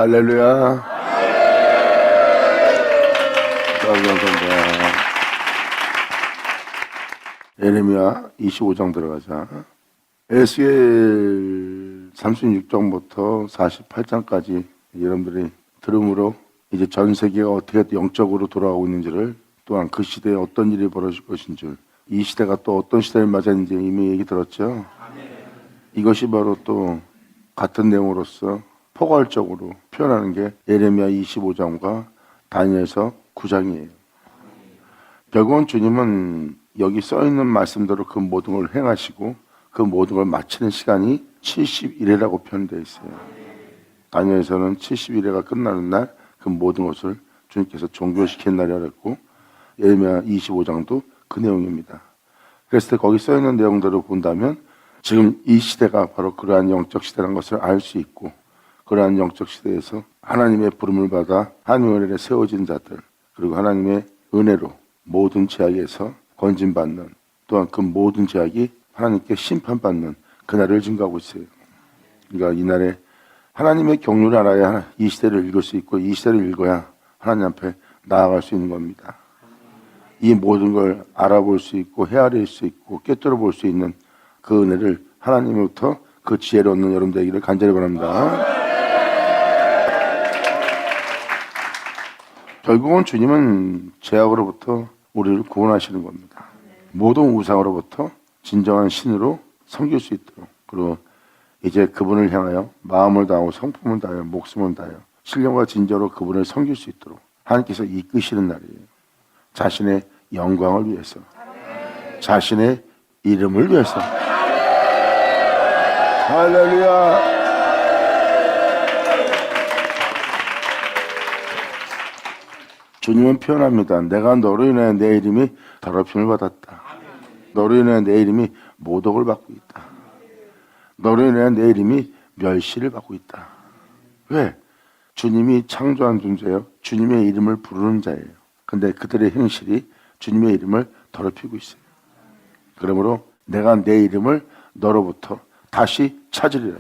할렐루야. 감사합니다. 예레미야 25장 들어가자. 에스겔 36장부터 48장까지 여러분들이 들음으로 이제 전 세계가 어떻게 영적으로 돌아가고 있는지를, 또한 그 시대에 어떤 일이 벌어질 것인지, 이 시대가 또 어떤 시대를 맞았는지 이미 얘기 들었죠. 이것이 바로 또 같은 내용으로서 포괄적으로 표현하는 게 예레미야 25장과 다니엘서 9장이에요. 결국은 주님은 여기 써있는 말씀대로 그 모든 걸 행하시고 그 모든 걸 마치는 시간이 70일이라고 표현되어 있어요. 다니엘서는 70일회가 끝나는 날 그 모든 것을 주님께서 종교시킨 날이라고 했고, 예레미야 25장도 그 내용입니다. 그랬을 때 거기 써있는 내용대로 본다면 지금 이 시대가 바로 그러한 영적 시대라는 것을 알 수 있고, 그러한 영적 시대에서 하나님의 부름을 받아 하나님의 은혜에 세워진 자들, 그리고 하나님의 은혜로 모든 죄악에서 건진받는, 또한 그 모든 죄악이 하나님께 심판받는 그날을 증거하고 있어요. 그러니까 이날에 하나님의 경륜을 알아야 이 시대를 읽을 수 있고, 이 시대를 읽어야 하나님 앞에 나아갈 수 있는 겁니다. 이 모든 걸 알아볼 수 있고 헤아릴 수 있고 꿰뚫어 볼 수 있는 그 은혜를 하나님으로부터 그 지혜를 얻는 여러분 되기를 간절히 바랍니다. 결국은 주님은 죄악으로부터 우리를 구원하시는 겁니다. 모든 우상으로부터 진정한 신으로 섬길 수 있도록, 그리고 이제 그분을 향하여 마음을 다하고 성품을 다하여 목숨을 다하여 신령과 진정으로 그분을 섬길 수 있도록 하나님께서 이끄시는 날이에요. 자신의 영광을 위해서, 자신의 이름을 위해서. 할렐루야. 주님은 표현합니다. 내가 너로 인하여 내 이름이 더럽힘을 받았다. 너로 인하여 내 이름이 모독을 받고 있다. 너로 인하여 내 이름이 멸시를 받고 있다. 왜? 주님이 창조한 존재예요. 주님의 이름을 부르는 자예요. 근데 그들의 행실이 주님의 이름을 더럽히고 있어요. 그러므로 내가 내 이름을 너로부터 다시 찾으리라.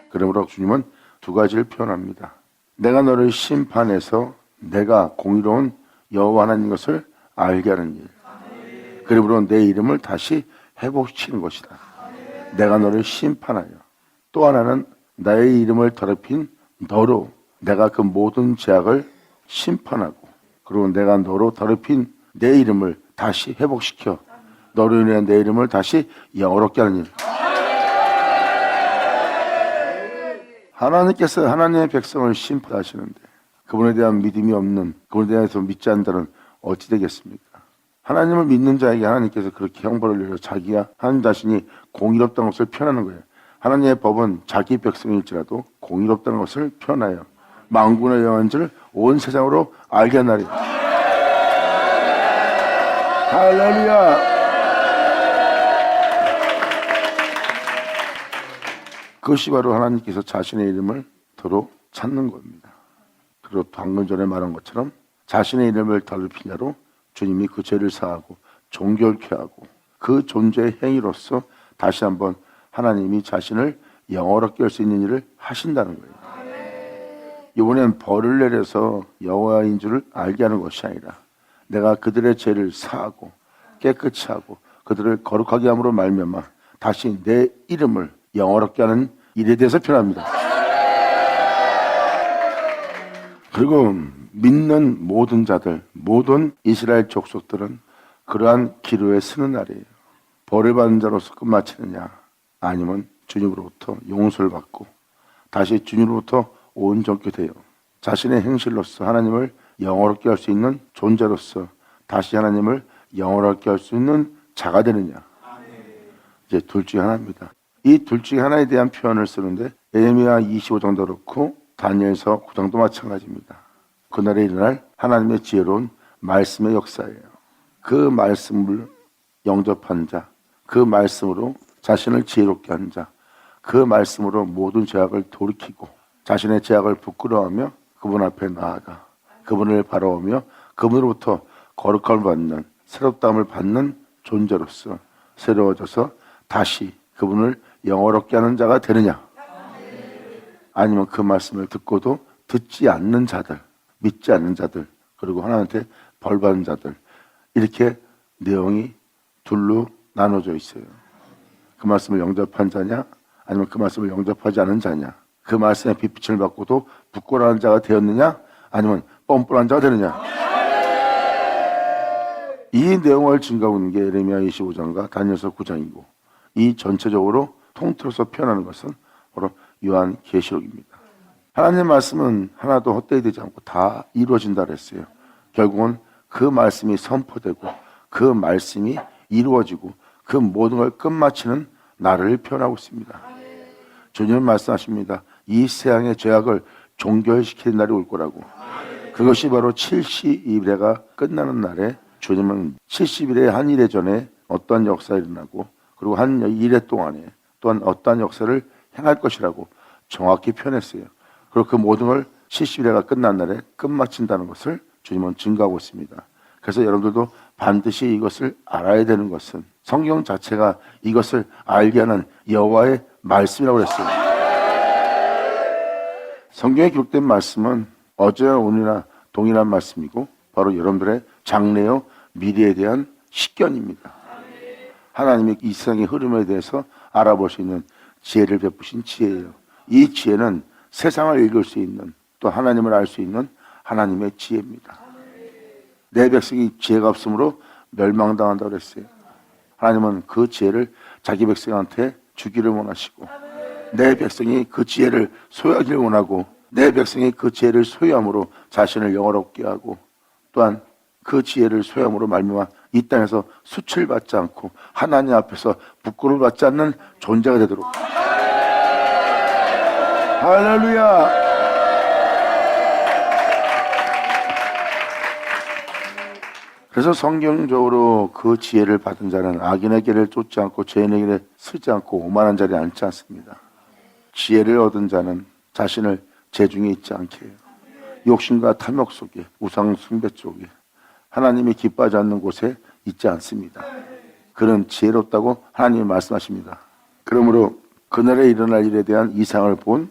그러므로 주님은 두 가지를 표현합니다. 내가 너를 심판해서 내가 공의로운 여호와 하나님 것을 알게 하는 일. 그러므로 내 이름을 다시 회복시키는 것이다. 내가 너를 심판하여, 또 하나는 나의 이름을 더럽힌 너로 내가 그 모든 죄악을 심판하고, 그리고 내가 너로 더럽힌 내 이름을 다시 회복시켜 너로 인해 내 이름을 다시 영어롭게 하는 일. 하나님께서 하나님의 백성을 심판하시는데 그분에 대한 믿음이 없는, 그분에 대해서 믿지 않는 자는 어찌 되겠습니까? 하나님을 믿는 자에게 하나님께서 그렇게 형벌을 내려 자기가 하나님 자신이 공의롭다는 것을 표현하는 거예요. 하나님의 법은 자기 백성일지라도 공의롭다는 것을 표현하여 만군의 여호와인지를 온 세상으로 알게 하나니. 할렐루야. 그것이 바로 하나님께서 자신의 이름을 더러 찾는 겁니다. 그리고 방금 전에 말한 것처럼 자신의 이름을 더럽힌 자로 주님이 그 죄를 사하고 종결케 하고 그 존재의 행위로서 다시 한번 하나님이 자신을 영원롭게 할 수 있는 일을 하신다는 거예요. 이번엔 벌을 내려서 여호와인 줄을 알게 하는 것이 아니라 내가 그들의 죄를 사하고 깨끗이 하고 그들을 거룩하게 함으로 말미암아 다시 내 이름을 영원롭게 하는 일에 대해서 표현합니다. 그리고 믿는 모든 자들, 모든 이스라엘 족속들은 그러한 기로에 서는 날이에요. 벌을 받은 자로서 끝마치느냐, 아니면 주님으로부터 용서를 받고 다시 주님으로부터 온전케 되어 자신의 행실로서 하나님을 영원롭게 할 수 있는 존재로서 다시 하나님을 영원롭게 할 수 있는 자가 되느냐. 이제 둘 중에 하나입니다. 이 둘 중에 하나에 대한 표현을 쓰는데 예레미야 25장도 그렇고 다니엘서 9장도 마찬가지입니다. 그날에 일어날 하나님의 지혜로운 말씀의 역사예요. 그 말씀을 영접한 자, 그 말씀으로 자신을 지혜롭게 한 자, 그 말씀으로 모든 죄악을 돌이키고 자신의 죄악을 부끄러워하며 그분 앞에 나아가 그분을 바라보며 그분으로부터 거룩함을 받는, 새롭다함을 받는 존재로서 새로워져서 다시 그분을 영어롭게 하는 자가 되느냐? 아니면 그 말씀을 듣고도 듣지 않는 자들, 믿지 않는 자들, 그리고 하나님한테 벌받은 자들, 이렇게 내용이 둘로 나눠져 있어요. 그 말씀을 영접한 자냐, 아니면 그 말씀을 영접하지 않은 자냐, 그 말씀에 빛을 받고도 부끄러운 자가 되었느냐, 아니면 뻔뻔한 자가 되느냐. 이 내용을 증거하고 있는 게 예레미야 25장과 다니엘서 9장이고, 이 전체적으로 통틀어서 표현하는 것은 바로 요한계시록입니다. 하나님의 말씀은 하나도 헛되이 되지 않고 다 이루어진다 그랬어요. 결국은 그 말씀이 선포되고 그 말씀이 이루어지고 그 모든 걸 끝마치는 날을 표현하고 있습니다. 주님은 말씀하십니다. 이 세상의 죄악을 종결시키는 날이 올 거라고. 그것이 바로 70일에가 끝나는 날에 주님은 70일의 한 일에 전에 어떠한 역사가 일어나고 그리고 한 일에 동안에 또한 어떠한 역사를 행할 것이라고 정확히 표현했어요. 그리고 그 모든 걸 70일에가 끝난 날에 끝마친다는 것을 주님은 증거하고 있습니다. 그래서 여러분들도 반드시 이것을 알아야 되는 것은 성경 자체가 이것을 알게 하는 여호와의 말씀이라고 했어요. 성경에 기록된 말씀은 어제와 오늘이나 동일한 말씀이고 바로 여러분들의 장래요 미래에 대한 식견입니다. 하나님이 이 세상의 흐름에 대해서 알아볼 수 있는 지혜를 베푸신 지혜예요. 이 지혜는 세상을 읽을 수 있는 또 하나님을 알 수 있는 하나님의 지혜입니다. 내 백성이 지혜가 없으므로 멸망당한다고 그랬어요. 하나님은 그 지혜를 자기 백성한테 주기를 원하시고 내 백성이 그 지혜를 소유하기를 원하고 내 백성이 그 지혜를 소유함으로 자신을 영화롭게 하고 또한 그 지혜를 소유함으로 말미암아 이 땅에서 수출받지 않고 하나님 앞에서 부끄러움을 받지 않는 존재가 되도록. 할렐루야. 그래서 성경적으로 그 지혜를 받은 자는 악인의 길을 쫓지 않고 죄인의 길에 서지 않고 오만한 자리에 앉지 않습니다. 지혜를 얻은 자는 자신을 재중에 있지 않게 해요. 욕심과 탐욕 속에 우상 숭배 쪽에 하나님이 기뻐하지 않는 곳에 있지 않습니다. 그는 지혜롭다고 하나님이 말씀하십니다. 그러므로 그날에 일어날 일에 대한 이상을 본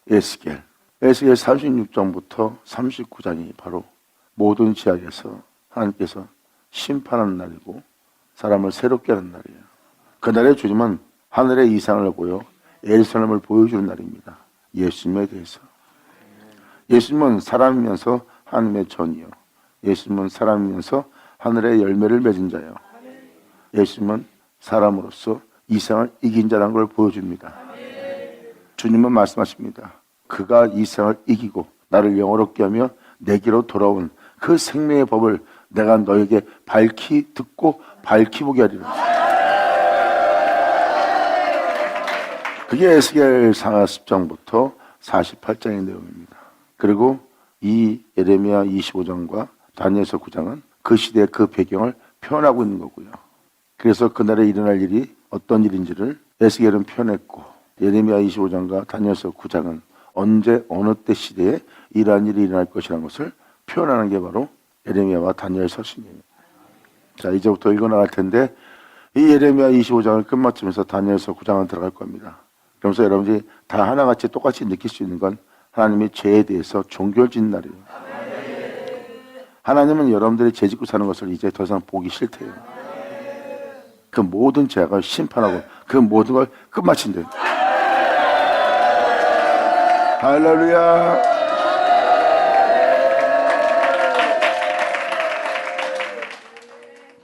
에스겔 36장부터 39장이 바로 모든 지역에서 하나님께서 심판하는 날이고 사람을 새롭게 하는 날이에요. 그날에 주님은 하늘의 이상을 보여 예루살렘을 보여주는 날입니다. 예수님에 대해서. 예수님은 사람이면서 하나님의 전이요. 예수님은 사람이면서 하늘의 열매를 맺은 자요. 예수님은 사람으로서 이상을 이긴 자라는 걸 보여줍니다. 주님은 말씀하십니다. 그가 이상을 이기고 나를 영화롭게 하며 내게로 돌아온 그 생명의 법을 내가 너에게 밝히 듣고 밝히 보게 하리라. 그게 에스겔 40장부터 48장의 내용입니다. 그리고 이 예레미야 25장과 다니엘서 9장은 그 시대의 그 배경을 표현하고 있는 거고요. 그래서 그날에 일어날 일이 어떤 일인지를 에스겔은 표현했고 예레미야 25장과 다니엘서 9장은 언제 어느 때 시대에 이러한 일이 일어날 것이라는 것을 표현하는 게 바로 예레미야와 다니엘 서신이에요. 자, 이제부터 읽어나갈 텐데 이 예레미야 25장을 끝마치면서 다니엘서 9장을 들어갈 겁니다. 그러면서 여러분들이 다 하나같이 똑같이 느낄 수 있는 건 하나님의 죄에 대해서 종결짓는 날이에요. 하나님은 여러분들이 죄 짓고 사는 것을 이제 더 이상 보기 싫대요. 그 모든 죄악을 심판하고 그 모든 걸 끝마친대요. 할렐루야.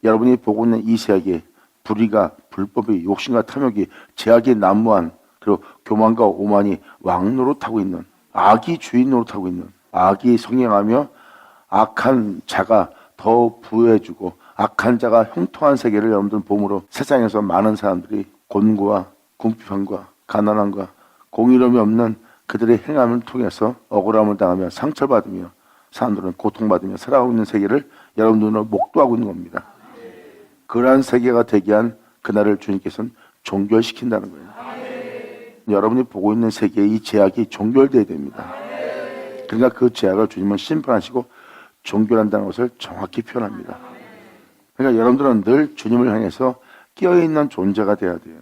여러분이 보고 있는 이 세상에 불의가, 불법이, 욕심과 탐욕이, 제약이 난무한 그리고 교만과 오만이 왕노릇하고 있는 악이 주인 노릇하고 있는 악이 성행하며 악한 자가 더 부여해주고 악한 자가 형통한 세계를 여러분들 봄으로 세상에서 많은 사람들이 곤고와 궁핍함과 가난함과 공의로움이 없는 그들의 행함을 통해서 억울함을 당하며 상처받으며 사람들은 고통받으며 살아가고 있는 세계를 여러분 눈으로 목도하고 있는 겁니다. 그러한 세계가 되게 한 그날을 주님께서는 종결시킨다는 거예요. 여러분이 보고 있는 세계의 이 제약이 종결되어야 됩니다. 그러니까 그 제약을 주님은 심판하시고 종결한다는 것을 정확히 표현합니다. 그러니까 여러분들은 늘 주님을 향해서 끼어있는 존재가 되어야 돼요.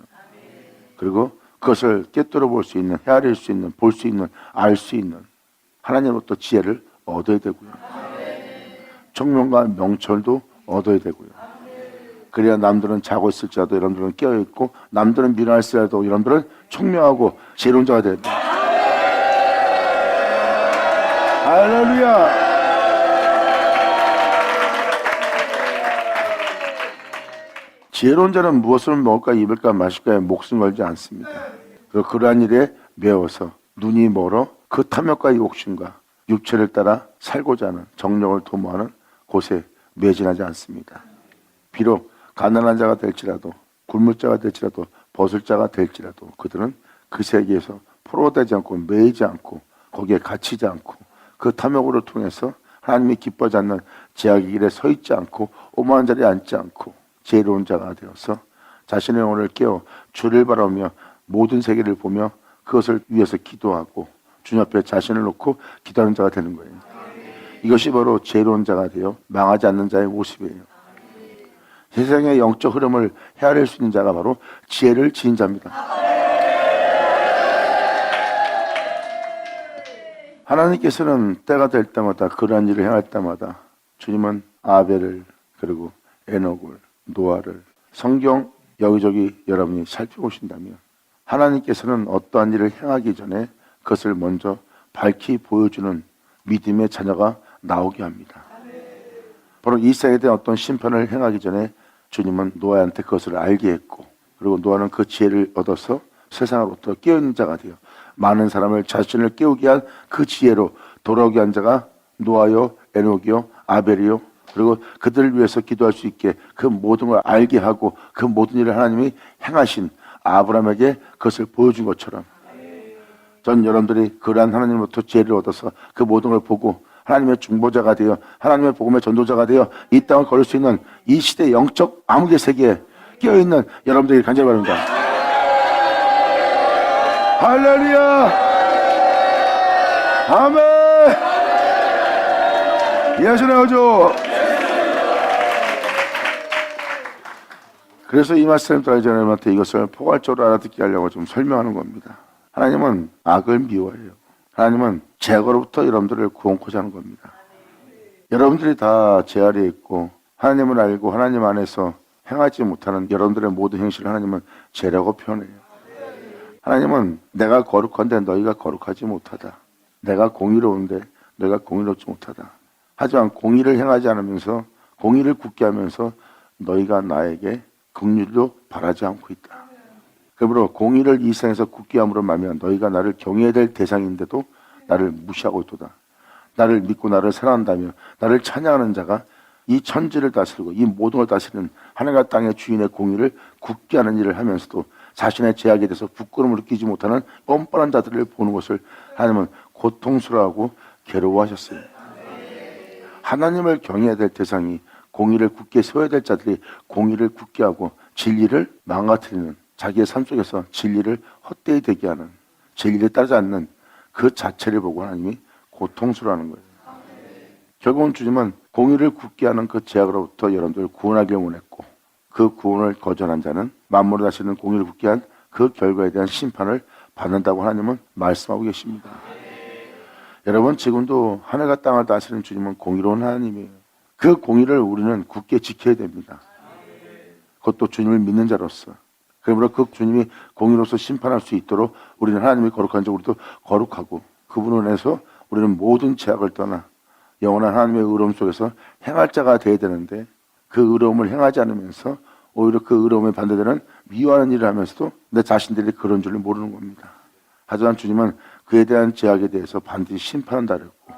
그리고 그것을 꿰뚫어 볼 수 있는, 헤아릴 수 있는, 볼 수 있는, 알 수 있는 하나님으로부터 지혜를 얻어야 되고요. 청명과 명철도 얻어야 되고요. 그래야 남들은 자고 있을지라도 여러분들은 깨어있고, 남들은 미련할지라도 여러분들은 총명하고 지혜로운 자가 돼야 돼요. 할렐루야. 지혜로운 자는 무엇을 먹을까 입을까 마실까에 목숨 걸지 않습니다. 그리고 그러한 일에 매워서 눈이 멀어 그 탐욕과 욕심과 육체를 따라 살고자 하는, 정력을 도모하는 곳에 매진하지 않습니다. 비록 가난한 자가 될지라도, 굶을 자가 될지라도, 벗을 자가 될지라도 그들은 그 세계에서 포로되지 않고 매이지 않고 거기에 갇히지 않고 그 탐욕으로 통해서 하나님이 기뻐하지 않는 제약의 길에 서 있지 않고 오만한 자리에 앉지 않고 지혜로운 자가 되어서 자신의 영혼을 깨워 주를 바라며 모든 세계를 보며 그것을 위해서 기도하고 주님 앞에 자신을 놓고 기도하는 자가 되는 거예요. 이것이 바로 지혜로운 자가 되어 망하지 않는 자의 모습이에요. 세상의 영적 흐름을 헤아릴 수 있는 자가 바로 지혜를 지닌 자입니다. 하나님께서는 때가 될 때마다 그러한 일을 행할 때마다 주님은 아벨을, 그리고 에녹을, 노아를 성경 여기저기 여러분이 살펴보신다면 하나님께서는 어떠한 일을 행하기 전에 그것을 먼저 밝히 보여주는 믿음의 자녀가 나오게 합니다. 바로 이 세계에 대한 어떤 심판을 행하기 전에 주님은 노아한테 그것을 알게 했고, 그리고 노아는 그 지혜를 얻어서 세상으로부터 깨어있는 자가 되어 많은 사람을 자신을 깨우게 한 그 지혜로 돌아오게 한 자가 노아요, 에녹이요, 아벨이요, 그리고 그들을 위해서 기도할 수 있게 그 모든 걸 알게 하고 그 모든 일을 하나님이 행하신 아브라함에게 그것을 보여준 것처럼 전 여러분들이 그러한 하나님으로부터 지혜를 얻어서 그 모든 걸 보고 하나님의 중보자가 되어 하나님의 복음의 전도자가 되어 이 땅을 걸을 수 있는 이 시대 영적 암흑의 세계에 끼어있는 여러분들이 간절히 바랍니다. 할렐루야. 아멘. 예수 나오죠. 그래서 이 말씀을 따라서 여러분한테 이것을 포괄적으로 알아듣게 하려고 좀 설명하는 겁니다. 하나님은 악을 미워해요. 하나님은 죄악으로부터 여러분들을 구원코자 하는 겁니다. 여러분들이 다 죄 아래에 있고 하나님을 알고 하나님 안에서 행하지 못하는 여러분들의 모든 행실을 하나님은 죄라고 표현해요. 하나님은 내가 거룩한데 너희가 거룩하지 못하다. 내가 공의로운데 너희가 공의롭지 못하다. 하지만 공의를 행하지 않으면서 공의를 굳게 하면서 너희가 나에게 긍휼도 바라지 않고 있다. 그러므로 공의를 이 세상에서 굳게 함으로 말미암아 너희가 나를 경외해야 될 대상인데도 나를 무시하고 있도다. 나를 믿고 나를 사랑한다며 나를 찬양하는 자가 이 천지를 다스리고 이 모든 걸 다스리는 하늘과 땅의 주인의 공의를 굳게 하는 일을 하면서도 자신의 죄악에 대해서 부끄러움을 느끼지 못하는 뻔뻔한 자들을 보는 것을 하나님은 고통스러워하고 괴로워하셨어요. 하나님을 경외해야 될 대상이 공의를 굳게 세워야 될 자들이 공의를 굳게 하고 진리를 망가뜨리는, 자기의 삶 속에서 진리를 헛되이 되게 하는, 진리를 따르지 않는 그 자체를 보고 하나님이 고통스러워하는 거예요. 결국은 주님은 공의를 굳게 하는 그 죄악으로부터 여러분들을 구원하기를 원했고, 그 구원을 거절한 자는 만물을 다스리는 공의를 굳게 한 그 결과에 대한 심판을 받는다고 하나님은 말씀하고 계십니다. 여러분, 지금도 하늘과 땅을 다스리는 주님은 공의로운 하나님이에요. 그 공의를 우리는 굳게 지켜야 됩니다. 그것도 주님을 믿는 자로서. 그러므로 그 주님이 공의로서 심판할 수 있도록 우리는 하나님이 거룩한 자 우리도 거룩하고, 그분을 인해서 우리는 모든 죄악을 떠나 영원한 하나님의 의로움 속에서 행할 자가 되어야 되는데, 그 의로움을 행하지 않으면서 오히려 그 의로움에 반대되는 미워하는 일을 하면서도 내 자신들이 그런 줄을 모르는 겁니다. 하지만 주님은 그에 대한 죄악에 대해서 반드시 심판한다 그랬고,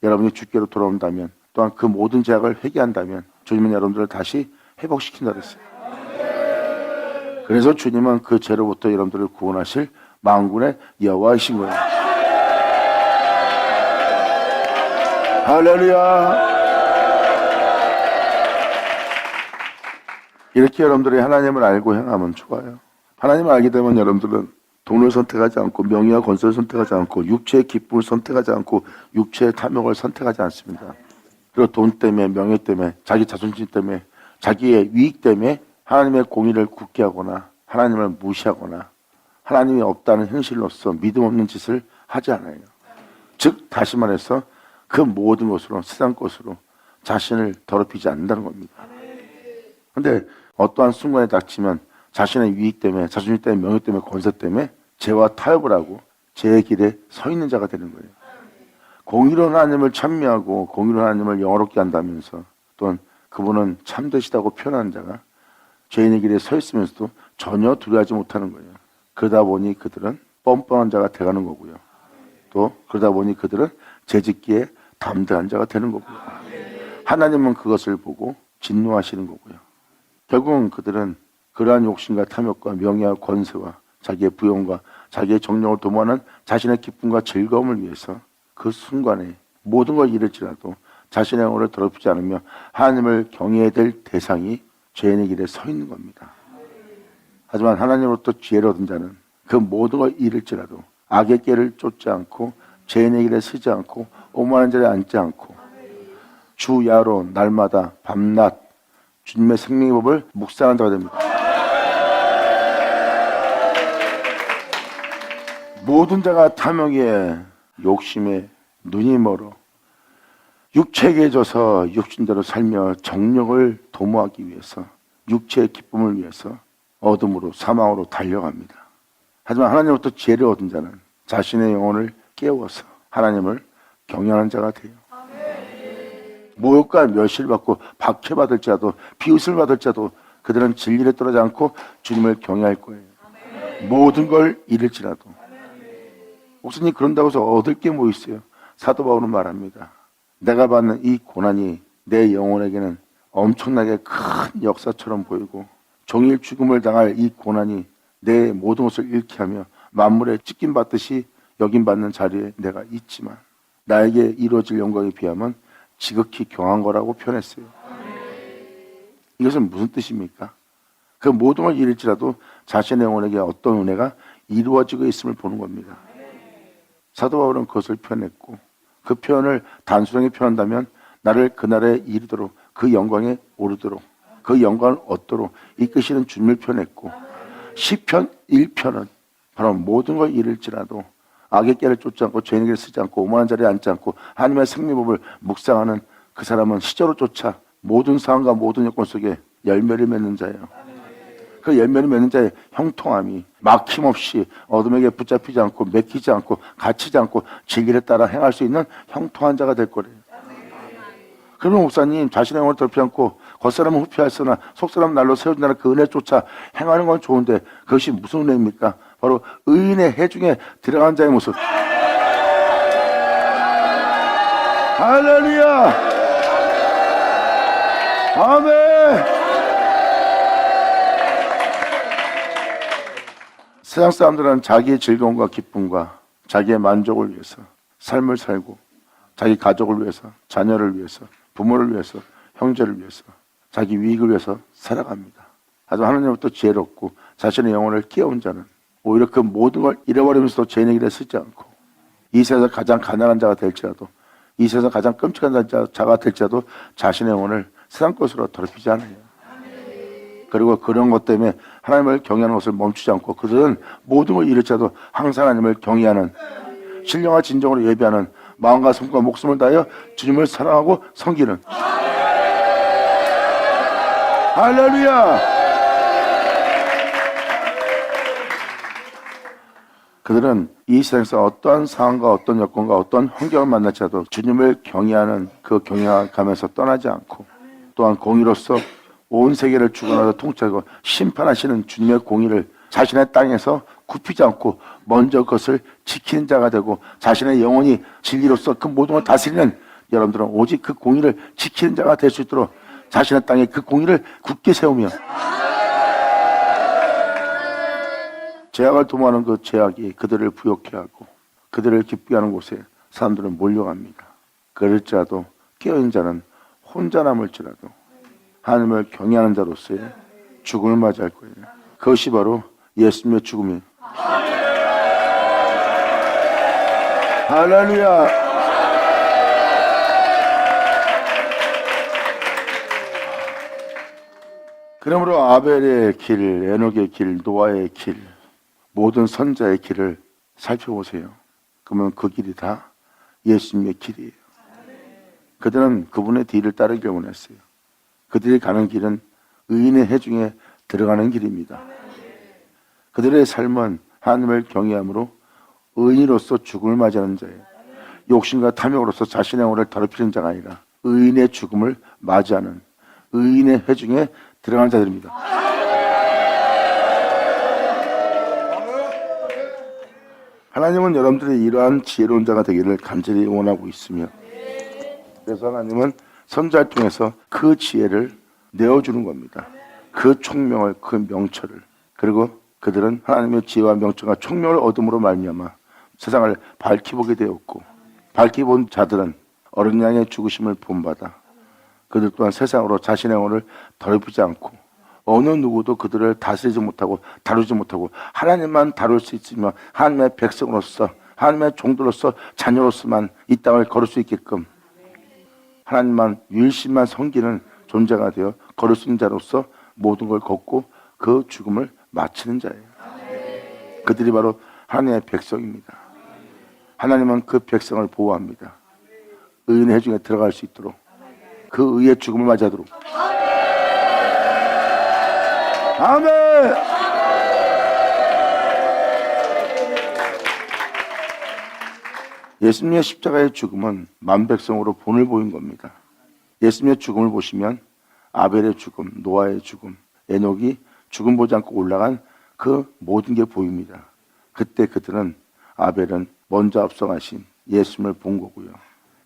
여러분이 주께로 돌아온다면, 또한 그 모든 죄악을 회개한다면 주님은 여러분들을 다시 회복시킨다 그랬어요. 그래서 주님은 그 죄로부터 여러분들을 구원하실 만군의 여호와이신 거예요. 할렐루야. 이렇게 여러분들이 하나님을 알고 행하면 좋아요. 하나님을 알게 되면 여러분들은 돈을 선택하지 않고 명예와 권세를 선택하지 않고 육체의 기쁨을 선택하지 않고 육체의 탐욕을 선택하지 않습니다. 그리고 돈 때문에, 명예 때문에, 자기 자존심 때문에, 자기의 위익 때문에 하나님의 공의를 굳게 하거나 하나님을 무시하거나 하나님이 없다는 현실로서 믿음 없는 짓을 하지 않아요. 즉 다시 말해서 그 모든 것으로 세상 것으로 자신을 더럽히지 않는다는 겁니다. 그런데 어떠한 순간에 닥치면 자신의 유익 때문에, 자존심 때문에, 명예 때문에, 권세 때문에 죄와 타협을 하고 죄의 길에 서 있는 자가 되는 거예요. 공의로운 하나님을 찬미하고 공의로운 하나님을 영화롭게 한다면서 또한 그분은 참되시다고 표현하는 자가 죄인의 길에 서 있으면서도 전혀 두려워하지 못하는 거예요. 그러다 보니 그들은 뻔뻔한 자가 돼가는 거고요. 또 그러다 보니 그들은 죄짓기에 담대한 자가 되는 거고요. 하나님은 그것을 보고 진노하시는 거고요. 결국은 그들은 그러한 욕심과 탐욕과 명예와 권세와 자기의 부용과 자기의 정력을 도모하는 자신의 기쁨과 즐거움을 위해서 그 순간에 모든 걸 잃을지라도 자신의 영혼을 더럽히지 않으며 하나님을 경외해야 될 대상이 죄인의 길에 서 있는 겁니다. 하지만 하나님으로부터 지혜를 얻은 자는 그 모든 걸 잃을지라도 악의 길을 쫓지 않고 죄인의 길에 서지 않고 오만한 자리에 앉지 않고 주야로 날마다 밤낮 주님의 생명의 법을 묵상하는 자가 됩니다. 모든 자가 탐욕에 욕심에 눈이 멀어 육체에게져서 육신대로 살며 정력을 도모하기 위해서 육체의 기쁨을 위해서 어둠으로 사망으로 달려갑니다. 하지만 하나님으로부터 지혜를 얻은 자는 자신의 영혼을 깨워서 하나님을 경외하는 자가 돼요. 모욕과 멸시를 받고 박해받을지라도 비웃을 받을지라도 그들은 진리를 떠나지 않고 주님을 경외할 거예요. 모든 걸 잃을지라도. 목사님 그런다고 해서 얻을 게 뭐 있어요? 사도 바울은 말합니다. 내가 받는 이 고난이 내 영혼에게는 엄청나게 큰 역사처럼 보이고 종일 죽음을 당할 이 고난이 내 모든 것을 잃게 하며 만물에 찢김 받듯이 여김받는 자리에 내가 있지만 나에게 이루어질 영광에 비하면 지극히 경한 거라고 표현했어요. 이것은 무슨 뜻입니까? 그 모든 걸 잃을지라도 자신의 영혼에게 어떤 은혜가 이루어지고 있음을 보는 겁니다. 사도 바울은 그것을 표현했고 그 표현을 단순하게 표현한다면 나를 그날에 이르도록 그 영광에 오르도록 그 영광을 얻도록 이끄시는 주님을 표현했고 시편 1편은 바로 모든 걸 잃을지라도 악의 길을 쫓지 않고 죄인의 길을 쓰지 않고 오만한 자리에 앉지 않고 하나님의 생명법을 묵상하는 그 사람은 시절을 쫓아 모든 상황과 모든 여건 속에 열매를 맺는 자예요. 그 열매를 맺는 자의 형통함이 막힘없이 어둠에게 붙잡히지 않고 맥히지 않고 갇히지 않고 진리에 따라 행할 수 있는 형통한 자가 될 거래요. 그러면 목사님 자신의 영혼을 더럽히지 않고 겉사람은 후피하였으나 속사람은 날로 세워진다는 그 은혜 쫓아 행하는 건 좋은데 그것이 무슨 은혜입니까? 바로 의인의 해중에 들어간 자의 모습. 할렐루야! 아멘! 세상 사람들은 자기의 즐거움과 기쁨과 자기의 만족을 위해서 삶을 살고 자기 가족을 위해서, 자녀를 위해서, 부모를 위해서, 형제를 위해서, 자기 유익을 위해서 살아갑니다. 하지만 하나님으로부터 지혜를 얻고 자신의 영혼을 깨운 자는 오히려 그 모든 걸 잃어버리면서도 죄인의 길에 서지 않고 이 세상에서 가장 가난한 자가 될지라도 이 세상에서 가장 끔찍한 자가 될지라도 자신의 영혼을 세상 것으로 더럽히지 않아요. 그리고 그런 것 때문에 하나님을 경외하는 것을 멈추지 않고 그들은 모든 걸 잃을지라도 항상 하나님을 경외하는 신령과 진정으로 예배하는 마음과 손과 목숨을 다하여 주님을 사랑하고 섬기는 할렐루야! 그들은 이 세상에서 어떠한 상황과 어떤 여건과 어떤 환경을 만날지라도 주님을 경외하는 그 경외감에서 떠나지 않고 또한 공의로서 온 세계를 주관하여 통치하고 심판하시는 주님의 공의를 자신의 땅에서 굽히지 않고 먼저 그것을 지키는 자가 되고 자신의 영혼이 진리로서 그 모든 걸 다스리는 여러분들은 오직 그 공의를 지키는 자가 될 수 있도록 자신의 땅에 그 공의를 굳게 세우며 죄악을 도모하는 그 죄악이 그들을 부욕해 하고 그들을 기쁘게 하는 곳에 사람들은 몰려갑니다. 그럴지라도 깨어있는 자는 혼자 남을지라도 하나님을 경외하는 자로서의 죽음을 맞이할 거예요. 그것이 바로 예수님의 죽음이에요. 할렐루야! 그러므로 아벨의 길, 에녹의 길, 노아의 길 모든 선자의 길을 살펴보세요. 그러면 그 길이 다 예수님의 길이에요. 그들은 그분의 뒤를 따르길 원했어요. 그들이 가는 길은 의인의 해중에 들어가는 길입니다. 그들의 삶은 하나님을 경외함으로 의인으로서 죽음을 맞이하는 자예요. 욕심과 탐욕으로서 자신의 영혼을 더럽히는 자가 아니라 의인의 죽음을 맞이하는 의인의 회중에 들어가는 자들입니다. 하나님은 여러분들이 이러한 지혜로운 자가 되기를 간절히 원하고 있으며, 그래서 하나님은 선자를 통해서 그 지혜를 내어주는 겁니다. 그 총명을, 그 명철을. 그리고 그들은 하나님의 지혜와 명철과 총명을 얻음으로 말미암아 세상을 밝히 보게 되었고, 밝히 본 자들은 어린 양의 죽으심을 본받아 그들 또한 세상으로 자신의 영혼을 더럽히지 않고 어느 누구도 그들을 다스리지 못하고 다루지 못하고 하나님만 다룰 수 있으며 하나님의 백성으로서 하나님의 종들로서 자녀로서만 이 땅을 걸을 수 있게끔 하나님만 유일신만 섬기는 존재가 되어 걸을 수 있는 자로서 모든 걸 걷고 그 죽음을 마치는 자예요. 그들이 바로 하나님의 백성입니다. 하나님은 그 백성을 보호합니다. 의인의 해중에 들어갈 수 있도록, 그 의의 죽음을 맞이하도록. 아멘! 예수님의 십자가의 죽음은 만백성으로 본을 보인 겁니다. 예수님의 죽음을 보시면 아벨의 죽음, 노아의 죽음, 에녹이 죽음 보지 않고 올라간 그 모든 게 보입니다. 그때 그들은, 아벨은 먼저 앞서가신 예수님을 본 거고요.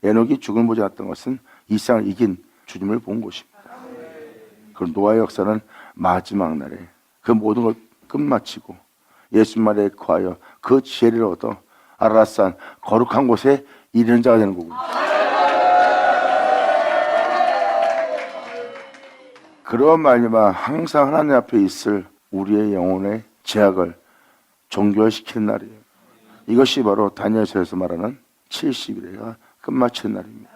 에녹이 죽음을 보지 않았던 것은 이 세상을 이긴 주님을 본 것입니다. 그럼 노아의 역사는 마지막 날에 그 모든 걸 끝마치고 예수님 말에 거하여 그 지혜를 얻어 아라랏산 거룩한 곳에 이르는 자가 되는 거고요. 그런 말미암아 항상 하나님 앞에 있을 우리의 영혼의 제약을 종결시키는 날이에요. 이것이 바로 다니엘서에서 말하는 70일에가 끝마치는 날입니다.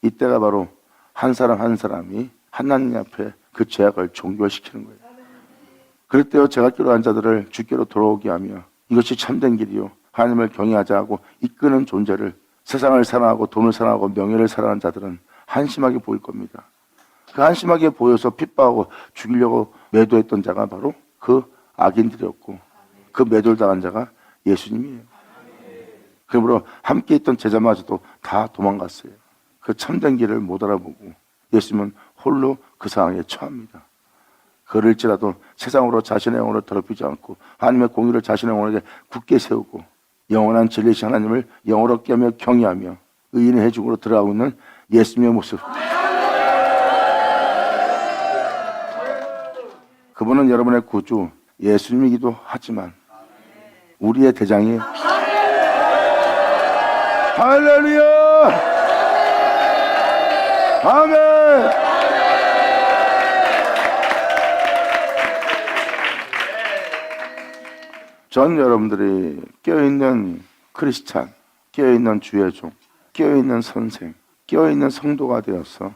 이때가 바로 한 사람 한 사람이 하나님 앞에 그 제약을 종결시키는 거예요. 그럴 때요, 제가 기도한 자들을 주께로 돌아오게 하며 이것이 참된 길이요, 하나님을 경외하자 하고 이끄는 존재를, 세상을 사랑하고 돈을 사랑하고 명예를 사랑하는 자들은 한심하게 보일 겁니다. 그 한심하게 보여서 핍박하고 죽이려고 매도했던 자가 바로 그 악인들이었고, 그 매도를 당한 자가 예수님이에요. 그러므로 함께 있던 제자마저도 다 도망갔어요. 그 참된 길을 못 알아보고 예수님은 홀로 그 상황에 처합니다. 그럴지라도 세상으로 자신의 영혼을 더럽히지 않고 하나님의 공의를 자신의 영혼에게 굳게 세우고 영원한 진리신 하나님을 영원롭게 하며 경외하며 의인의 해중으로 들어가고 있는 예수님의 모습. 그분은 여러분의 구주 예수님이기도 하지만 우리의 대장이에요. 할렐루야! 아멘! 전 여러분들이 깨어있는 크리스찬, 깨어있는 주의 종, 깨어있는 선생, 깨어있는 성도가 되어서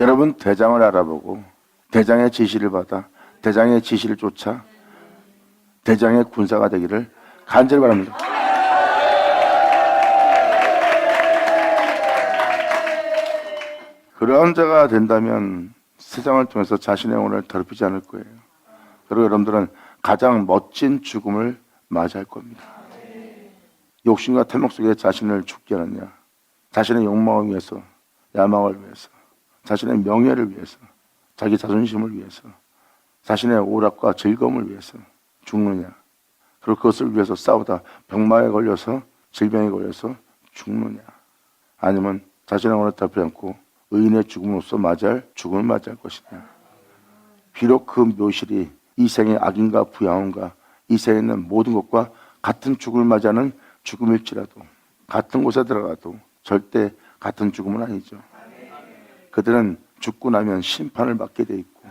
여러분 대장을 알아보고 대장의 지시를 받아 대장의 지시를 쫓아 대장의 군사가 되기를 간절히 바랍니다. 그런 자가 된다면 세상을 통해서 자신의 영혼을 더럽히지 않을 거예요. 그리고 여러분들은 가장 멋진 죽음을 맞이할 겁니다. 욕심과 탐욕 속에 자신을 죽게 하느냐, 자신의 욕망을 위해서, 야망을 위해서, 자신의 명예를 위해서, 자기 자존심을 위해서, 자신의 오락과 즐거움을 위해서 죽느냐, 그리고 그것을 위해서 싸우다 병마에 걸려서 질병에 걸려서 죽느냐, 아니면 자신의 영혼을 더럽히지 않고 의인의 죽음으로써 맞이할 죽음을 맞이할 것이냐. 비록 그 묘실이 이 생의 악인과 부양함과 이 생에 있는 모든 것과 같은 죽음을 맞이하는 죽음일지라도, 같은 곳에 들어가도 절대 같은 죽음은 아니죠. 그들은 죽고 나면 심판을 받게 돼 있고,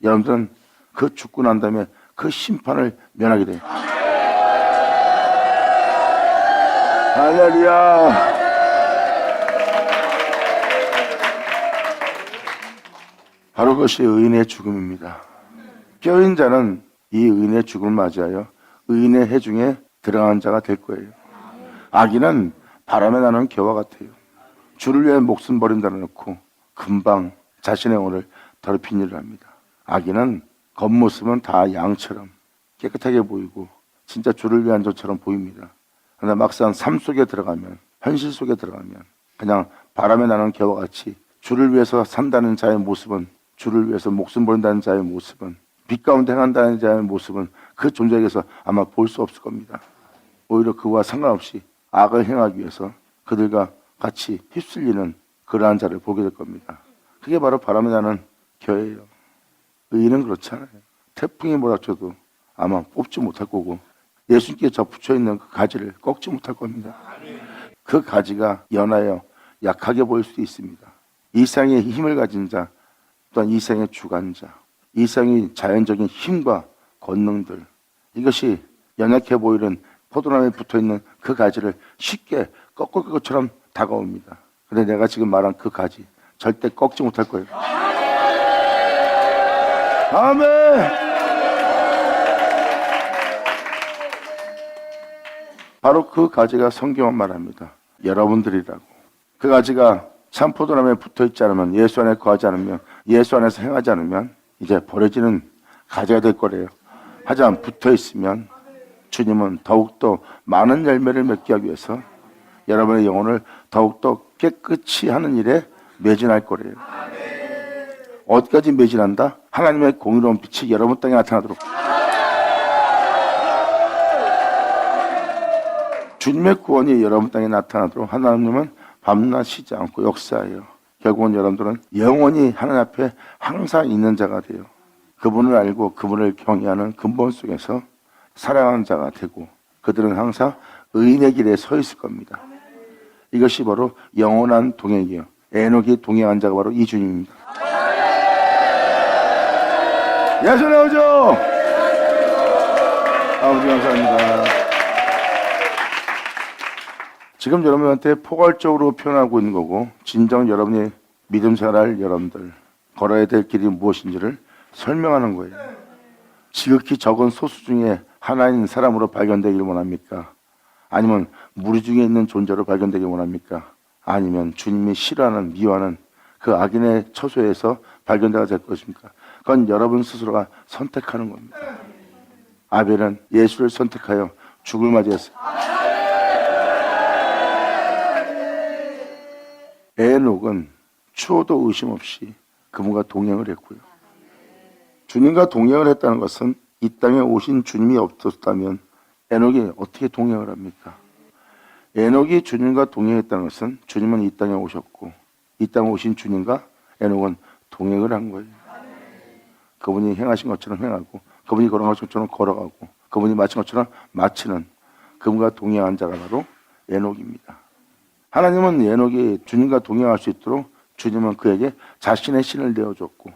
여러분들은 그 죽고 난 다음에 그 심판을 면하게 돼요. 할렐루야! 바로 그것이 의인의 죽음입니다. 깨어있는 자는 이 의인의 죽음을 맞이하여 의인의 해중에 들어간 자가 될 거예요. 악인은 바람에 나는 겨와 같아요. 주를 위해 목숨 버린다 놓고 금방 자신의 영혼을 더럽힌 일을 합니다. 악인은 겉모습은 다 양처럼 깨끗하게 보이고 진짜 주를 위한 자처럼 보입니다. 그러나 막상 삶 속에 들어가면, 현실 속에 들어가면 그냥 바람에 나는 겨와 같이 주를 위해서 산다는 자의 모습은, 주를 위해서 목숨 버린다는 자의 모습은, 빛 가운데 행한다는 자의 모습은 그 존재에게서 아마 볼 수 없을 겁니다. 오히려 그와 상관없이 악을 행하기 위해서 그들과 같이 휩쓸리는 그러한 자를 보게 될 겁니다. 그게 바로 바람에 나는 겨예요. 의인은 그렇지 않아요. 태풍이 몰아쳐도 아마 뽑지 못할 거고 예수님께 접붙여 있는 그 가지를 꺾지 못할 겁니다. 그 가지가 연하여 약하게 보일 수도 있습니다. 이 세상의 힘을 가진 자, 또한 이 세상의 주관자, 이 세상의 자연적인 힘과 권능들, 이것이 연약해 보이는 포도나무에 붙어있는 그 가지를 쉽게 꺾을 것처럼 다가옵니다. 그런데 내가 지금 말한 그 가지 절대 꺾지 못할 거예요. 아멘. 바로 그 가지가 성경은 말합니다. 여러분들이라고. 그 가지가 참 포도나무에 붙어있지 않으면, 예수 안에 거하지 않으면, 예수 안에서 행하지 않으면 이제 버려지는 가지가 될 거래요. 하지만 붙어있으면 주님은 더욱더 많은 열매를 맺게 하기 위해서 여러분의 영혼을 더욱더 깨끗이 하는 일에 매진할 거래요. 어디까지 매진한다? 하나님의 공의로운 빛이 여러분 땅에 나타나도록. 주님의 구원이 여러분 땅에 나타나도록 하나님은 밤낮 쉬지 않고 역사해요. 결국은 여러분들은 영원히 하나님 앞에 항상 있는 자가 돼요. 그분을 알고 그분을 경외하는 근본 속에서 사랑하는 자가 되고 그들은 항상 의인의 길에 서 있을 겁니다. 이것이 바로 영원한 동행이에요. 에녹이 동행한 자가 바로 이 주님입니다. 예수 나오죠? 아버지 감사합니다. 지금 여러분한테 포괄적으로 표현하고 있는 거고 진정 여러분이 믿음 생활할 여러분들 걸어야 될 길이 무엇인지를 설명하는 거예요. 지극히 적은 소수 중에 하나인 사람으로 발견되기를 원합니까? 아니면 무리 중에 있는 존재로 발견되기를 원합니까? 아니면 주님이 싫어하는, 미워하는 그 악인의 처소에서 발견되가 될 것입니까? 그건 여러분 스스로가 선택하는 겁니다. 아벨은 예수를 선택하여 죽을 맞이했어요. 에녹은 추호도 의심 없이 그분과 동행을 했고요. 주님과 동행을 했다는 것은 이 땅에 오신 주님이 없었다면 에녹이 어떻게 동행을 합니까? 에녹이 주님과 동행했다는 것은 주님은 이 땅에 오셨고 이 땅에 오신 주님과 에녹은 동행을 한 거예요. 그분이 행하신 것처럼 행하고 그분이 걸어간 것처럼 걸어가고 그분이 마친 것처럼 마치는 그분과 동행한 자가 바로 에녹입니다. 하나님은 에녹이 주님과 동행할 수 있도록 주님은 그에게 자신의 신을 내어줬고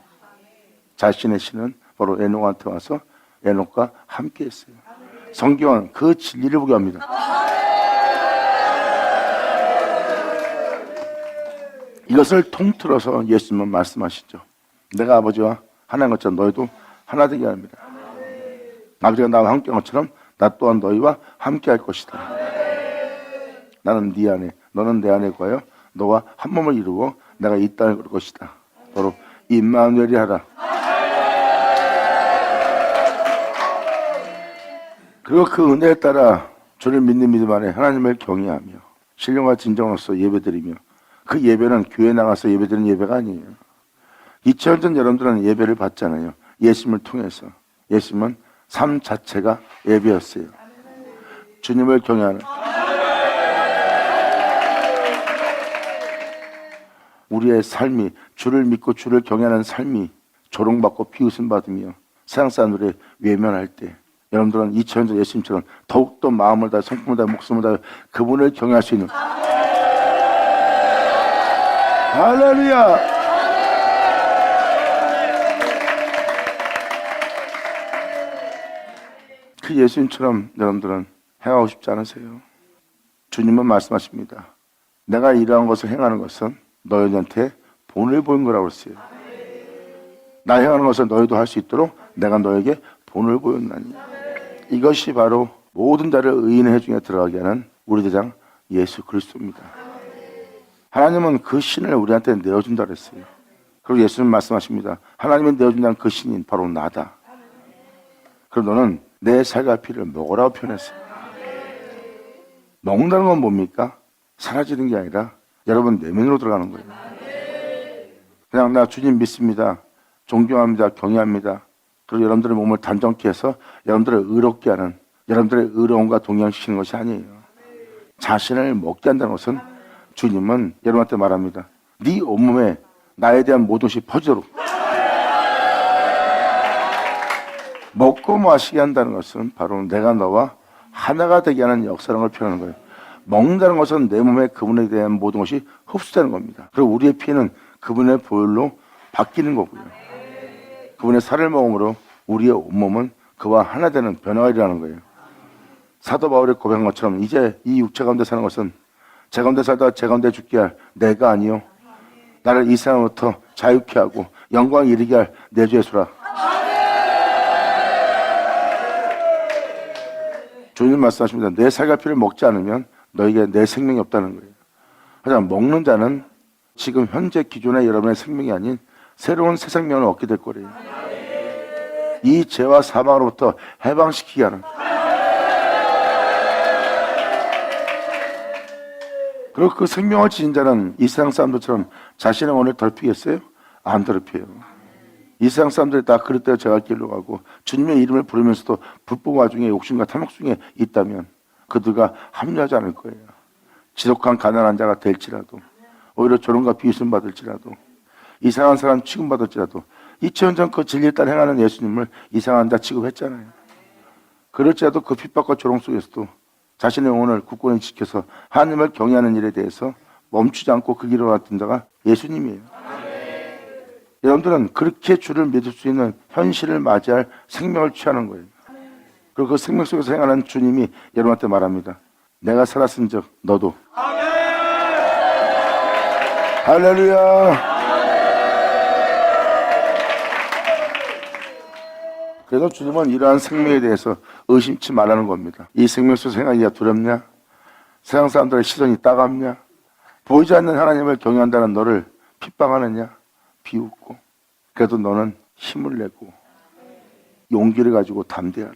자신의 신은 바로 에녹한테 와서 에녹과 함께 했어요. 성경은 그 진리를 보게 합니다. 이것을 통틀어서 예수님은 말씀하시죠. 내가 아버지와 하나인 것처럼 너희도 하나 되게 합니다. 아버지가 나와 함께 한 것처럼 나 또한 너희와 함께 할 것이다. 나는 네 안에 너는 내 안에 거하여 너와 한 몸을 이루고 내가 이 땅을 그럴 것이다. 바로 임마누엘이 하라. 그리고 그 은혜에 따라 주를 믿는 믿음 안에 하나님을 경외하며 신령과 진정으로서 예배드리며 그 예배는 교회 나가서 예배드리는 예배가 아니에요. 2000년 전 여러분들은 예배를 받잖아요. 예수님을 통해서. 예수님은 삶 자체가 예배였어요. 주님을 경외하는 우리의 삶이 주를 믿고 주를 경외하는 삶이 조롱받고 비웃음 받으며 세상 사람들의 외면할 때 여러분들은 2000년 전 예수님처럼 더욱더 마음을 다해 성품을 다해 목숨을 다해 그분을 경외할 수 있는 할렐루야. 그 예수님처럼 여러분들은 행하고 싶지 않으세요? 주님은 말씀하십니다. 내가 이러한 것을 행하는 것은 너희한테 본을 보인 거라고 했어요. 나 행하는 것을 너희도 할 수 있도록 내가 너에게 본을 보였나니. 이것이 바로 모든 자를 의인의 해 중에 들어가게 하는 우리 대장 예수 그리스도입니다. 하나님은 그 신을 우리한테 내어준다 그랬어요. 그리고 예수님 말씀하십니다. 하나님이 내어준다는 그 신이 바로 나다. 그럼 너는 내 살과 피를 먹으라고 표현했어요. 먹는다는 건 뭡니까? 사라지는 게 아니라 여러분 내면으로 들어가는 거예요. 그냥 나 주님 믿습니다. 존경합니다. 경외합니다. 그리고 여러분들의 몸을 단정케 해서 여러분들을 의롭게 하는, 여러분들의 의로움과 동행시키는 것이 아니에요. 자신을 먹게 한다는 것은 주님은 여러분한테 말합니다. 네 온몸에 나에 대한 모든 것이 퍼지도록 먹고 마시게 한다는 것은 바로 내가 너와 하나가 되게 하는 역사라는 걸 표현하는 거예요. 먹는다는 것은 내 몸에 그분에 대한 모든 것이 흡수되는 겁니다. 그리고 우리의 피는 그분의 보혈로 바뀌는 거고요. 그분의 살을 먹음으로 우리의 온몸은 그와 하나 되는 변화가 일어나는 거예요. 사도 바울이 고백한 것처럼 이제 이 육체 가운데 사는 것은 제 가운데 살다가 제 가운데 죽게 할 내가 아니요 나를 이 세상으로부터 자유케 하고 영광 이르게 할 내 주 예수라. 주님 말씀하십니다. 내 살과 피를 먹지 않으면 너에게 내 생명이 없다는 거예요. 하지만 먹는 자는 지금 현재 기존의 여러분의 생명이 아닌 새로운 새 생명을 얻게 될 거래요. 이 죄와 사망으로부터 해방시키게 하는. 그리고 그 생명을 지닌 자는 이 세상 사람들처럼 자신의 원을 더럽히겠어요? 안 더럽혀요. 이 세상 사람들이 다 그릇대로 제갈 길로 가고 주님의 이름을 부르면서도 불법 와중에 욕심과 탐욕 중에 있다면 그들과 합류하지 않을 거예요. 지독한 가난한 자가 될지라도, 오히려 조롱과 비웃음 받을지라도, 이상한 사람 취급받을지라도 2000년 전 그 진리를 따라 행하는 예수님을 이상한 자 취급했잖아요. 그럴지라도 그 핍박과 조롱 속에서도 자신의 영혼을 굳건히 지켜서 하나님을 경외하는 일에 대해서 멈추지 않고 그 길을 왔던 자가 예수님이에요. 여러분들은 그렇게 주를 믿을 수 있는 현실을 맞이할 생명을 취하는 거예요. 그리고 그 생명 속에서 행하는 주님이 여러분한테 말합니다. 내가 살았은 적 너도. 할렐루야. 그래서 주님은 이러한 생명에 대해서 의심치 말라는 겁니다. 이 생명 속에서 행하기가 두렵냐? 세상 사람들의 시선이 따갑냐? 보이지 않는 하나님을 경외한다는 너를 핍박하느냐? 비웃고. 그래도 너는 힘을 내고 용기를 가지고 담대하라.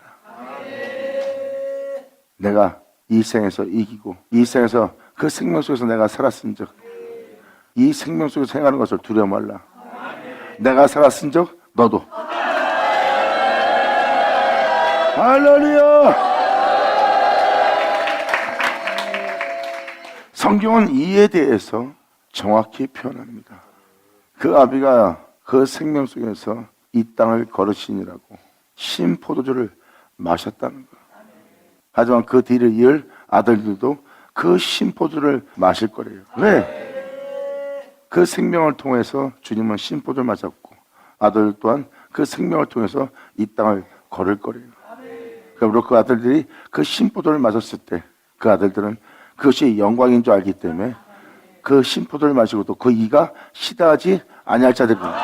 내가 이 생에서 이기고 이 생에서 그 생명 속에서 내가 살았은 적, 이 생명 속에서 행하는 것을 두려워 말라. 내가 살았은 적 너도. 할렐루야. 성경은 이에 대해서 정확히 표현합니다. 그 아비가 그 생명 속에서 이 땅을 걸으시니라고 신포도주를 마셨다는 것. 하지만 그 뒤를 이을 아들들도 그 신포도주를 마실 거래요. 왜? 그 생명을 통해서 주님은 신포도를 마셨고 아들 또한 그 생명을 통해서 이 땅을 걸을 거래요. 그러므로 그 아들들이 그 신포도를 마셨을 때 그 아들들은 그것이 영광인 줄 알기 때문에 그 신포도를 마시고도 그 이가 시다하지 아니할 자들입니다.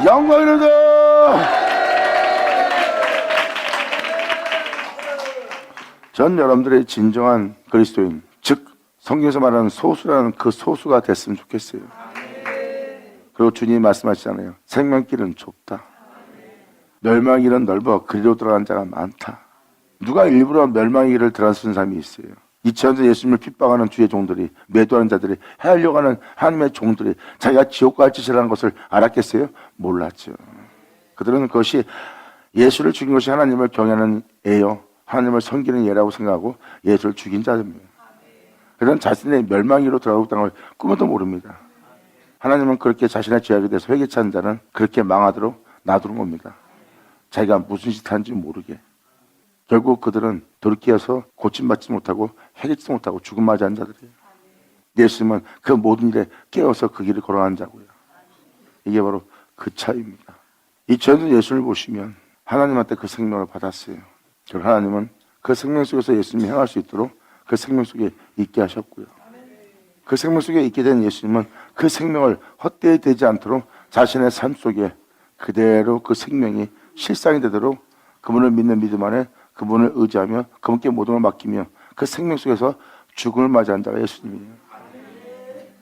영광이로다. 전 여러분들의 진정한 그리스도인, 즉 성경에서 말하는 소수라는 그 소수가 됐으면 좋겠어요. 그리고 주님이 말씀하시잖아요. 생명길은 좁다. 멸망의 길은 넓어 그리로 들어간 자가 많다. 누가 일부러 멸망의 길을 들어서는 사람이 있어요. 2000년 전 예수님을 핍박하는 주의 종들이, 매도하는 자들이, 해하려고 하는 하나님의 종들이 자기가 지옥 갈 짓을 하는 것을 알았겠어요? 몰랐죠. 그들은 그것이 예수를 죽인 것이 하나님을 경외하는 예요, 하나님을 섬기는 예라고 생각하고 예수를 죽인 자입니다. 그들은 자신의 멸망기로 들어가고 있다는 걸 꿈에도 모릅니다. 하나님은 그렇게 자신의 죄악에 대해서 회개치 않는 자는 그렇게 망하도록 놔두는 겁니다. 자기가 무슨 짓 하는지 모르게. 결국 그들은 돌이켜서 고침받지 못하고 회개치도 못하고 죽음 맞이한 자들이에요. 예수님은 그 모든 일에 깨어서 그 길을 걸어가는 자고요. 이게 바로 그 차이입니다. 이 저는 예수를 보시면 하나님한테 그 생명을 받았어요. 그리고 하나님은 그 생명 속에서 예수님이 행할 수 있도록 그 생명 속에 있게 하셨고요. 그 생명 속에 있게 된 예수님은 그 생명을 헛되이 되지 않도록 자신의 삶 속에 그대로 그 생명이 실상이 되도록 그분을 믿는 믿음 안에 그분을 의지하며 그분께 모든 걸 맡기며 그 생명 속에서 죽음을 맞이한 자가 예수님이에요.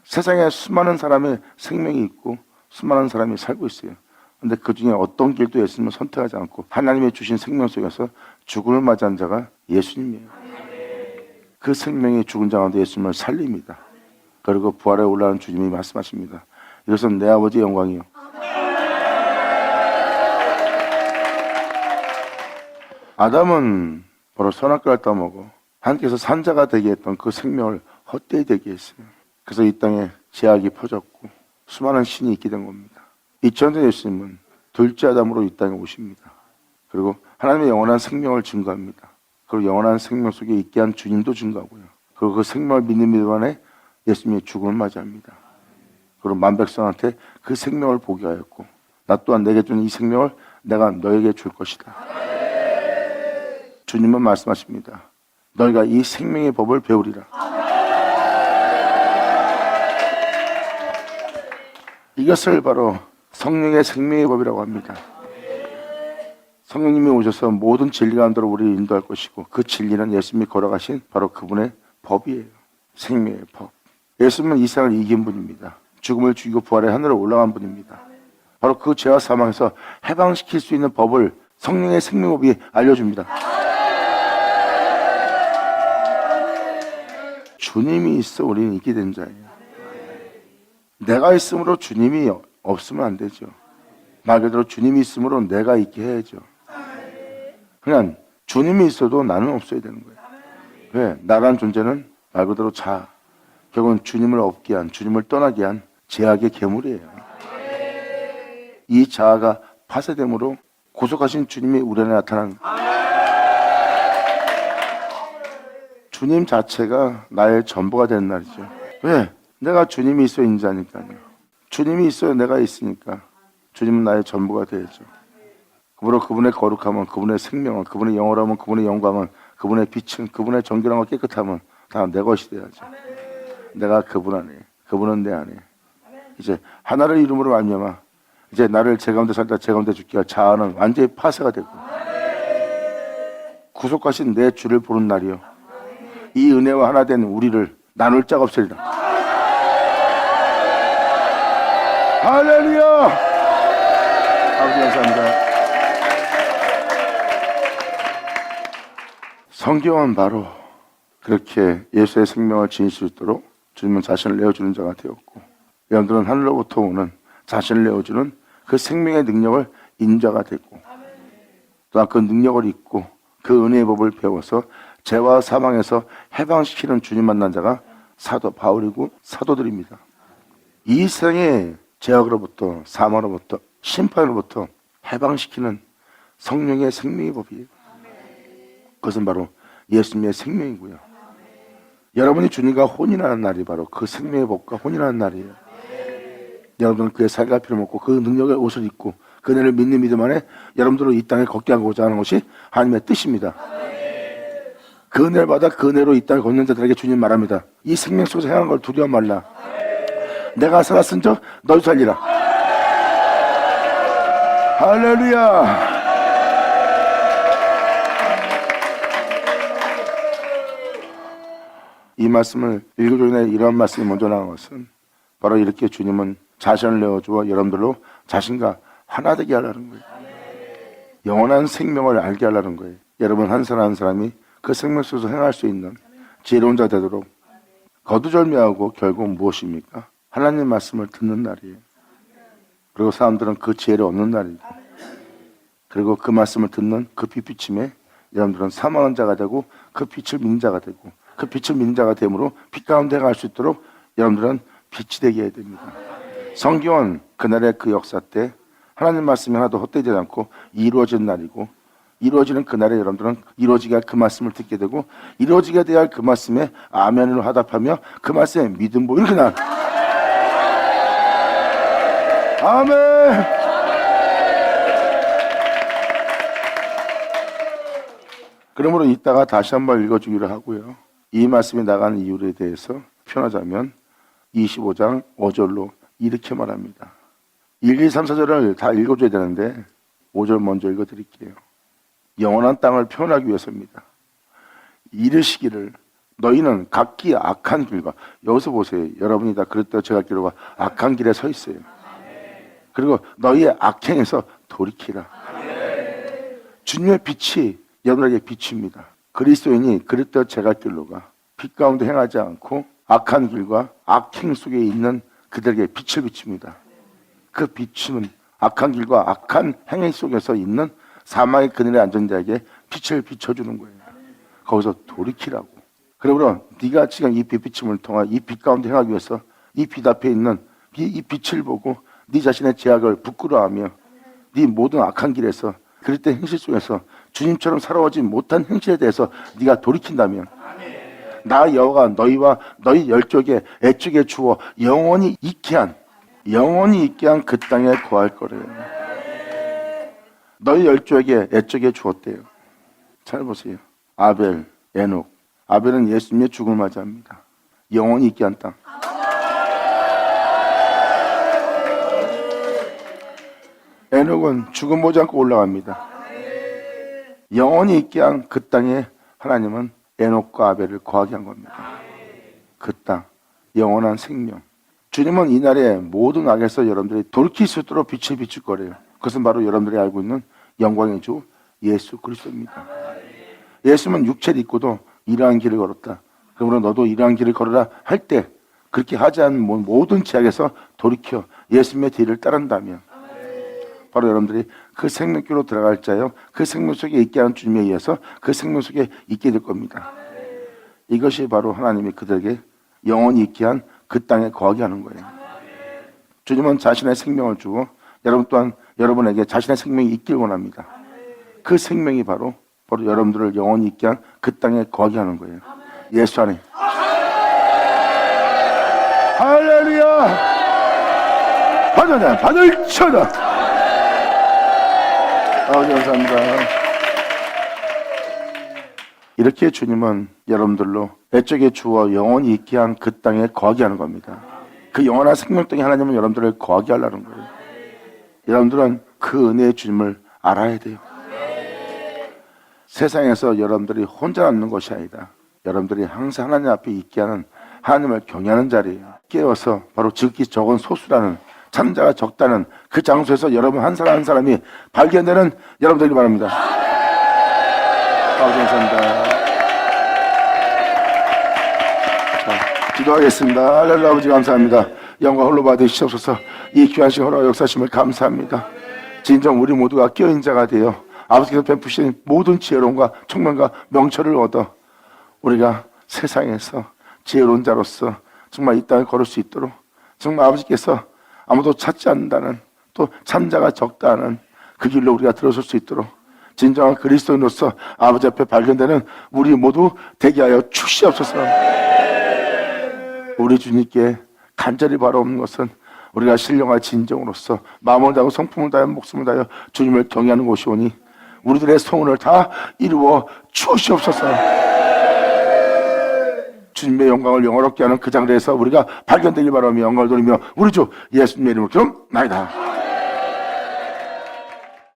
세상에 수많은 사람의 생명이 있고 수많은 사람이 살고 있어요. 근데 그 중에 어떤 길도 예수님을 선택하지 않고 하나님의 주신 생명 속에서 죽음을 맞이한 자가 예수님이에요. 그 생명이 죽은 자 가운데 예수님을 살립니다. 그리고 부활에 올라온 주님이 말씀하십니다. 이것은 내 아버지의 영광이요. 아담은 바로 선악과를 따먹어 하나님께서 산자가 되게 했던 그 생명을 헛되이 되게 했어요. 그래서 이 땅에 죄악이 퍼졌고 수많은 신이 있게 된 겁니다. 2000년 예수님은 둘째 아담으로 이 땅에 오십니다. 그리고 하나님의 영원한 생명을 증거합니다. 그리고 영원한 생명 속에 있게 한 주님도 증거하고요. 그리고 그 생명을 믿는 믿음 안에 예수님이 죽음을 맞이합니다. 그리고 만백성한테 그 생명을 보게 하였고 나 또한 내게 준 이 생명을 내가 너에게 줄 것이다. 주님은 말씀하십니다. 너희가 이 생명의 법을 배우리라. 이것을 바로 성령의 생명의 법이라고 합니다. 성령님이 오셔서 모든 진리 가운데로 우리를 인도할 것이고 그 진리는 예수님이 걸어가신 바로 그분의 법이에요. 생명의 법. 예수님은 이 세상을 이긴 분입니다. 죽음을 죽이고 부활의 하늘로 올라간 분입니다. 바로 그 죄와 사망에서 해방시킬 수 있는 법을 성령의 생명법이 알려줍니다. 주님이 있어 우리는 있게 된 자예요. 내가 있으므로 주님이 없으면 안 되죠. 말 그대로 주님이 있으므로 내가 있게 해야죠. 그냥 주님이 있어도 나는 없어야 되는 거예요. 왜? 나라는 존재는 말 그대로 자. 결국은 주님을 없게 한, 주님을 떠나게 한 죄악의 괴물이에요. 이 자아가 파쇄됨으로 구속하신 주님이 우리 안에 나타난 주님 자체가 나의 전부가 되는 날이죠. 왜? 내가 주님이 있어야 인자니까요. 주님이 있어야 내가 있으니까 주님은 나의 전부가 되죠. 그러므로 그분의 거룩함은, 그분의 생명은, 그분의 영원함은, 그분의 영광은, 그분의 빛은, 그분의 정결함과 깨끗함은 다 내 것이 돼야죠. 내가 그분 안에, 그분은 내 안에. 이제 하나를 이름으로 말미암아 이제 나를 제 가운데 살다 제 가운데 죽게 할 자아는 완전히 파쇄가 되고 구속하신 내 주를 보는 날이요. 이 은혜와 하나 된 우리를 나눌 자가 없으리라. 할렐루야! 아버지 감사합니다. 성경은 바로 그렇게 예수의 생명을 지닐 수 있도록 주님은 자신을 내어주는 자가 되었고 여러분들은 하늘로부터 오는 자신을 내어주는 그 생명의 능력을 인자가 되고 또한 그 능력을 잊고 그 은혜의 법을 배워서 죄와 사망에서 해방시키는 주님 만난 자가 사도 바울이고 사도들입니다. 이 세상의 죄악으로부터 사망으로부터 심판으로부터 해방시키는 성령의 생명의 법이에요. 그것은 바로 예수님의 생명이고요. 여러분이 주님과 혼인하는 날이 바로 그 생명의 법과 혼인하는 날이에요. 여러분은 그의 살갈 필요 없고 그 능력의 옷을 입고 그 은혜를 믿는 믿음 안에 여러분들을 이 땅에 걷게 하고자 하는 것이 하나님의 뜻입니다. 그 은혜를 받아 그 은혜로 이 땅을 걷는 자들에게 주님 말합니다. 이 생명 속에서 행하는 걸 두려워 말라. 내가 살았은즉 너도 살리라. 할렐루야. 이 말씀을 읽어주기 전에 이런 말씀이 먼저 나온 것은 바로 이렇게 주님은 자신을 내어주어 여러분들로 자신과 하나 되게 하려는 거예요. 영원한 생명을 알게 하려는 거예요. 여러분 한 사람 한 사람이 그 생명 속에서 행할 수 있는 지혜로운 자 되도록 거두절미하고 결국 무엇입니까? 하나님 말씀을 듣는 날이에요. 그리고 사람들은 그 지혜를 얻는 날이고 그리고 그 말씀을 듣는 그 빛비침에 여러분들은 사망한 자가 되고 그 빛을 믿는 자가 되고 그 빛을 믿는 자가 되므로 빛 가운데 갈 수 있도록 여러분들은 빛이 되게 해야 됩니다. 성경은 그날의 그 역사 때 하나님 말씀이 하나도 헛되지 않고 이루어진 날이고 이루어지는 그날에 여러분들은 이루어지게 할 그 말씀을 듣게 되고 이루어지게 돼야 할 그 말씀에 아멘으로 화답하며 그 말씀에 믿음 보이는 그날. 아멘. 그러므로 이따가 다시 한번 읽어주기로 하고요. 이 말씀이 나가는 이유에 대해서 표현하자면 25장 5절로 이렇게 말합니다. 1, 2, 3, 4절을 다 읽어줘야 되는데 5절 먼저 읽어드릴게요. 영원한 땅을 표현하기 위해서입니다. 이르시기를 너희는 각기 악한 길과, 여기서 보세요. 여러분이 다 그랬다 제가 길과 악한 길에 서 있어요. 그리고 너희의 악행에서 돌이키라. 주님의 빛이 여러분에게 비칩니다. 그리스도인이 그랬다 제가 길로가 빛 가운데 행하지 않고 악한 길과 악행 속에 있는 그들에게 빛을 비칩니다. 그 빛은 악한 길과 악한 행위 속에서 있는 사망의 그늘에 앉은 자에게 빛을 비춰주는 거예요. 거기서 돌이키라고. 그러므로 네가 지금 이 빛 비침을 통한 이 빛 가운데 행하기 위해서 이 빛 앞에 있는 이 빛을 보고 네 자신의 죄악을 부끄러워하며 네 모든 악한 길에서 그럴 때 행실 속에서 주님처럼 살아오지 못한 행실에 대해서 네가 돌이킨다면 나 여호와가 너희와 너희 열족에 애쪽에 주어 영원히 있게 한 그 땅에 거할 거래요. 너희 열족에게 애쪽에 주었대요. 잘 보세요. 아벨, 에녹. 아벨은 예수님의 죽음을 맞이합니다. 영원히 있게 한 땅. 에녹은 죽음 보지 않고 올라갑니다. 영원히 있게 한 그 땅에 하나님은 에녹과 아벨을 거하게 한 겁니다. 그 땅, 영원한 생명. 주님은 이날에 모든 악에서 여러분들이 돌이킬 수 있도록 빛을 비출 거래요. 그것은 바로 여러분들이 알고 있는 영광의 주 예수 그리스도입니다. 예수는 육체를 입고도 이러한 길을 걸었다. 그러므로 너도 이러한 길을 걸어라 할 때 그렇게 하지 않은 모든 죄악에서 돌이켜 예수님의 뒤를 따른다면 바로 여러분들이 그 생명길로 들어갈 자요, 그 생명 속에 있게 하는 주님에 의해서 그 생명 속에 있게 될 겁니다. 이것이 바로 하나님이 그들에게 영원히 있게 한 그 땅에 거하게 하는 거예요. 주님은 자신의 생명을 주고 여러분 또한 여러분에게 자신의 생명이 있길 원합니다. 그 생명이 바로 여러분들을 영원히 있게 한 그 땅에 거하게 하는 거예요. 예수 안에. 할렐루야! 받아라! 받을 쳐다! 아버지 감사합니다. 이렇게 주님은 여러분들로 애적에 주어 영원히 있게 한 그 땅에 거하게 하는 겁니다. 그 영원한 생명 땅에 하나님은 여러분들을 거하게 하려는 거예요. 여러분들은 그 은혜의 주님을 알아야 돼요. 세상에서 여러분들이 혼자 남는 것이 아니다. 여러분들이 항상 하나님 앞에 있게 하는 하나님을 경외하는 자리예요. 깨어서 바로 지극히 적은 소수라는 참자가 적다는 그 장소에서 여러분 한 사람 한 사람이 발견되는 여러분들이 바랍니다. 아버지 감사합니다. 자, 기도하겠습니다. 할렐루야. 아버지 감사합니다. 영광 홀로 받으시옵소서. 이 귀한 시간 허락 역사심을 감사합니다. 진정 우리 모두가 깨어있는 자가 되어 아버지께서 베푸신 모든 지혜로움과 총명과 명철을 얻어 우리가 세상에서 지혜로운 자로서 정말 이 땅을 걸을 수 있도록 정말 아버지께서 아무도 찾지 않는다는 또 참자가 적다는 그 길로 우리가 들어설 수 있도록 진정한 그리스도인으로서 아버지 앞에 발견되는 우리 모두 되게 하여 주시옵소서. 우리 주님께 간절히 바라옵는 것은 우리가 신령한 진정으로서 마음을 다하고 성품을 다하여 목숨을 다하여 주님을 경외하는 것이오니 우리들의 소원을 다 이루어 주시옵소서. 주님의 영광을 영화롭게 하는 그 장래에서 우리가 발견되길 바라며 영광을 돌리며 우리 주 예수님의 이름으로 기도합나이다.